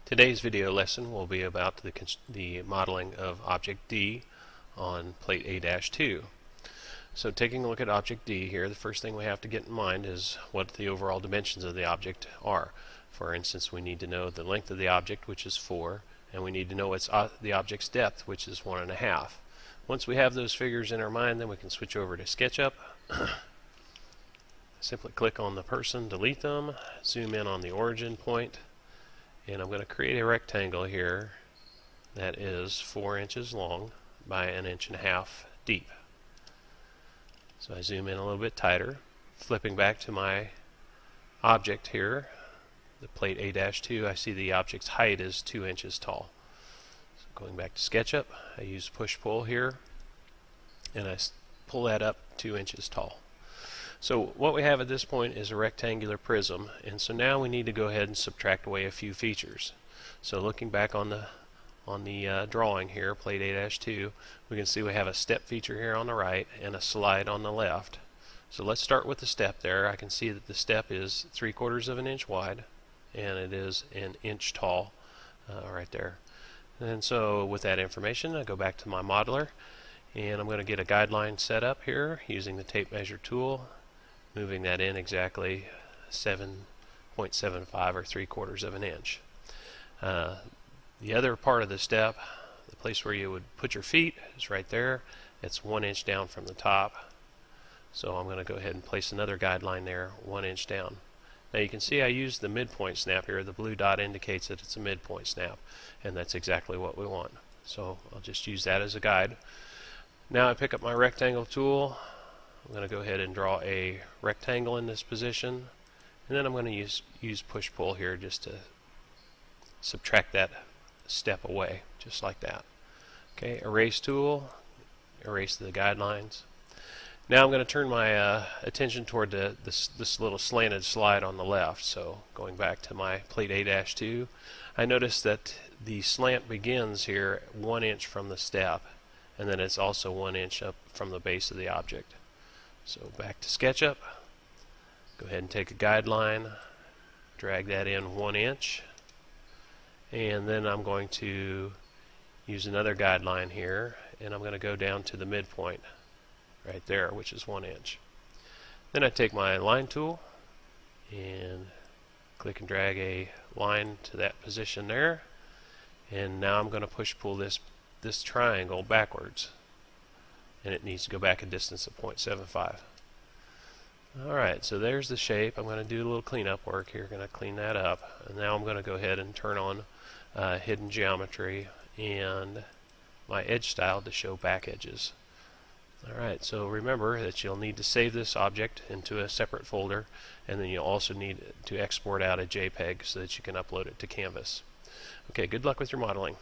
Today's video lesson will be about the modeling of Object D on plate A-2. So taking a look at Object D here, the first thing we have to get in mind is what the overall dimensions of the object are. For instance, we need to know the length of the object, which is 4, and we need to know the object's depth, which is 1.5. Once we have those figures in our mind, then we can switch over to SketchUp. Simply click on the person, delete them, zoom in on the origin point, and I'm going to create a rectangle here that is 4 inches long by 1.5 inches deep. So I zoom in a little bit tighter, flipping back to my object here, the plate A-2, I see the object's height is 2 inches tall. So going back to SketchUp, I use push-pull here, and I pull that up 2 inches tall. So what we have at this point is a rectangular prism, and so now we need to go ahead and subtract away a few features. So looking back on the drawing here, plate A-2, we can see we have a step feature here on the right and a slide on the left. So let's start with the step there. I can see that the step is 3/4 of an inch wide, and it is 1 inch tall right there. And so with that information, I go back to my modeler, and I'm going to get a guideline set up here using the tape measure tool, moving that in exactly 7.75 or 3/4 of an inch. The other part of the step, the place where you would put your feet, is right there. It's 1 inch down from the top. So I'm going to go ahead and place another guideline there, 1 inch down. Now you can see I used the midpoint snap here. The blue dot indicates that it's a midpoint snap, and that's exactly what we want. So I'll just use that as a guide. Now I pick up my rectangle tool. I'm going to go ahead and draw a rectangle in this position, and then I'm going to use push-pull here just to subtract that step away, just like that. Okay, erase tool, erase the guidelines. Now I'm going to turn my attention toward this little slanted slide on the left. So going back to my plate A-2, I notice that the slant begins here 1 inch from the step, and then it's also 1 inch up from the base of the object. So back to SketchUp, go ahead and take a guideline, drag that in 1 inch, and then I'm going to use another guideline here, and I'm going to go down to the midpoint right there, which is 1 inch. Then I take my line tool and click and drag a line to that position there, and now I'm going to push-pull this triangle backwards, and it needs to go back a distance of 0.75. Alright, so there's the shape. I'm going to do a little cleanup work here. Going to clean that up, and now I'm going to go ahead and turn on hidden geometry and my edge style to show back edges. Alright, so remember that you'll need to save this object into a separate folder, and then you'll also need to export out a JPEG so that you can upload it to Canvas. Okay, good luck with your modeling.